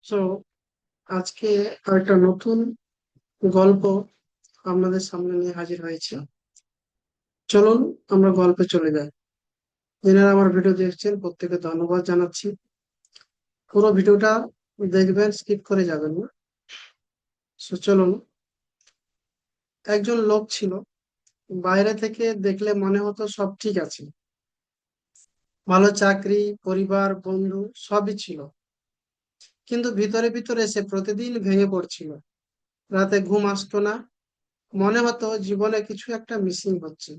তো আজকে একটা নতুন গল্প আপনাদের সামনে নিয়ে হাজির হয়েছে। চলুন আমরা গল্পে চলে যাই। যারা আমার ভিডিও দেখছেন প্রত্যেকে ধন্যবাদ জানাচ্ছি। পুরো ভিডিওটা দেখবেন, স্কিপ করে যাবেন না। চলুন। একজন লোক ছিল, বাইরে থেকে দেখলে মনে হতো সব ঠিক আছে, ভালো চাকরি, পরিবার, বন্ধু সবই ছিল। কিন্তু ভিতরে ভিতরে সে প্রতিদিন ভেঙে পড়ছিল। রাতে ঘুম আসতো না, মনে হতো জীবনে কিছু একটা মিসিং হচ্ছে।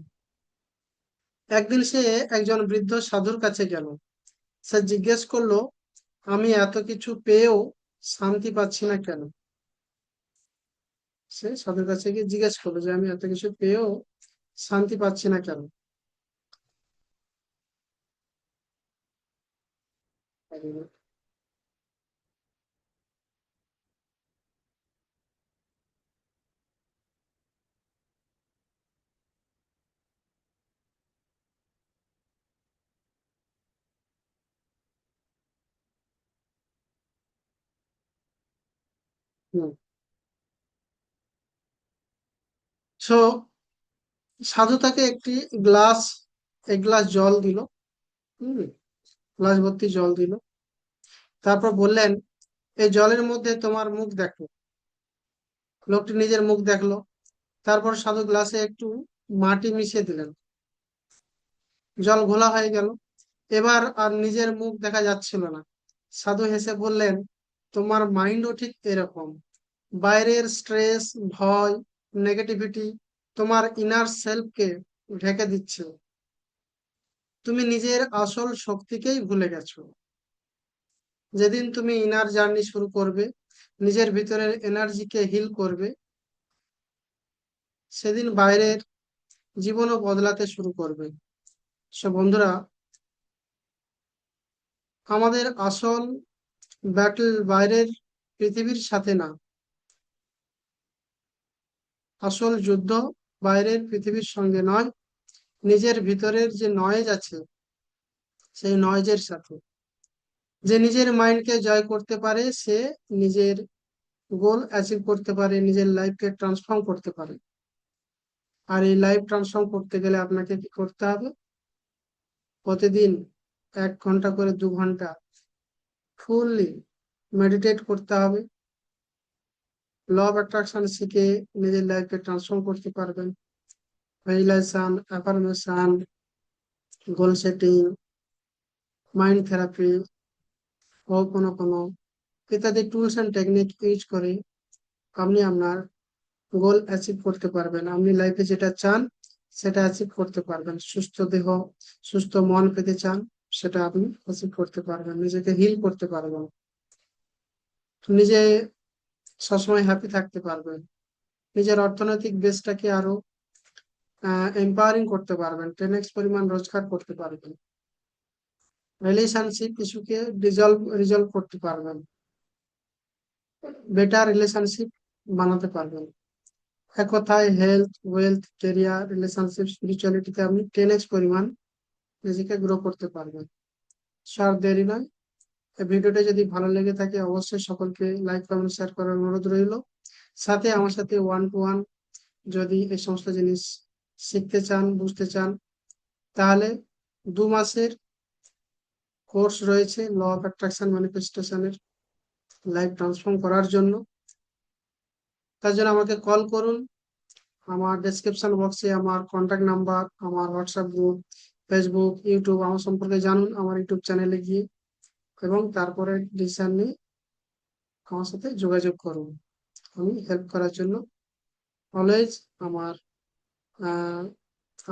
একদিন সে একজন বৃদ্ধ সাধুর কাছে গেল। সে জিজ্ঞেস করলো, আমি এত কিছু পেয়েও শান্তি পাচ্ছি না কেন? সে সাধুর কাছে গিয়ে জিজ্ঞেস করলো যে আমি এত কিছু পেয়েও শান্তি পাচ্ছি না কেন? হুম। সো সাধু তাকে গ্লাস এক গ্লাস জল দিল। হুম। গ্লাস ভর্তি জল দিল। তারপর বললেন, এই জলের মধ্যে তোমার মুখ দেখো। লোকটি নিজের মুখ দেখলো। তারপর সাধু গ্লাসে একটু মাটি মিশিয়ে দিলেন। জল ঘোলা হয়ে গেল। এবার আর নিজের মুখ দেখা যাচ্ছিল না। সাধু হেসে বললেন, তোমার মাইন্ডও ঠিক এরকম। বাইরের স্ট্রেস, ভয়, নেগেটিভিটি তোমার ইনার সেলফকে ঢেকে দিচ্ছে। তুমি নিজের আসল শক্তিকেই ভুলে গেছো। যেদিন তুমি ইনার জার্নি শুরু করবে, নিজের ভিতরের এনার্জিকে হিল করবে, সেদিন বাইরের জীবনও বদলাতে শুরু করবে। বন্ধুরা, আমাদের আসল ব্যাটল বাইরের পৃথিবীর সাথে না। আসল যুদ্ধ বাইরের পৃথিবীর সঙ্গে নয়, নিজের ভিতরের যে নয়েজ আছে সেই নয়েজের সাথে। যে নিজের মাইন্ডকে জয় করতে পারে সে নিজের গোল অ্যাচিভ করতে পারে, নিজের লাইফকে ট্রান্সফর্ম করতে পারে। আর এই লাইফ ট্রান্সফর্ম করতে গেলে আপনাকে কি করতে হবে? প্রতিদিন 1 ঘন্টা করে 2 ঘন্টা ফুললি মেডিটেট করতে হবে। ল অফ অ্যাট্রাকশন শিখে নিজের লাইফকে ট্রান্সফর্ম করতে পারবেন। Visualisation, affirmation, goal setting, mind therapy, কোনো ইত্যাদি টুলস অ্যান্ড টেকনিক ইউজ করে আপনি আপনার গোল অ্যাচিভ করতে পারবেন। আপনি লাইফে যেটা চান সেটা অ্যাচিভ করতে পারবেন। সুস্থ দেহ, সুস্থ মন পেতে চান, সেটা আপনি অ্যাচিভ করতে পারবেন। নিজেকে হিল করতে পারবেন, নিজে সবসময় হ্যাপি থাকতে পারবেন, নিজের অর্থনৈতিক বেসটাকে আরো এম্পাওয়ারিং করতে পারবেন, 10x পরিমাণ রোজগার করতে পারবেন, রিলেশনশিপ ইস্যুকে রিজলভ করতে পারবেন, বেটার রিলেশনশিপ বানাতে পারবেন। এক কথায় হেলথ, ওয়েলথ, কেরিয়ার, রিলেশনশিপ, স্পিরিচুয়ালিটিতে আপনি 10x পরিমাণ নিজেকে গ্রো করতে পারবেন। আর দেরি নয়, এই ভিডিওটা যদি ভালো লেগে থাকে অবশ্যই সকলকে লাইক, কমেন্ট, শেয়ার করার অনুরোধ রইল। সাথে আমার সাথে 1 to 1 যদি এই সমস্ত জিনিস শিখতে চান, বুঝতে চান, তাহলে 2 মাসের কোর্স রয়েছে ল অফ অ্যাট্রাকশন ম্যানিফেস্টেশনের লাইফ ট্রান্সফর্ম করার জন্য। তার জন্য আমাকে কল করুন। আমার ডেসক্রিপশন বক্সে আমার কন্ট্যাক্ট নাম্বার, আমার হোয়াটসঅ্যাপ গ্রুপ, ফেসবুক, ইউটিউব, আমার সম্পর্কে জানুন আমার ইউটিউব চ্যানেলে গিয়ে, এবং তারপরে ডিসিশন নিয়ে আমার সাথে যোগাযোগ করুন। আমি হেল্প করার জন্য অলওয়েজ আমার আহ,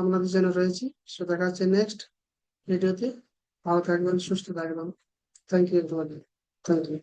আপনাদের জন্য রয়েছি। সো দেখা হচ্ছে নেক্সট ভিডিওতে। ভালো থাকবেন, সুস্থ থাকবেন। Thank you everybody. Thank you.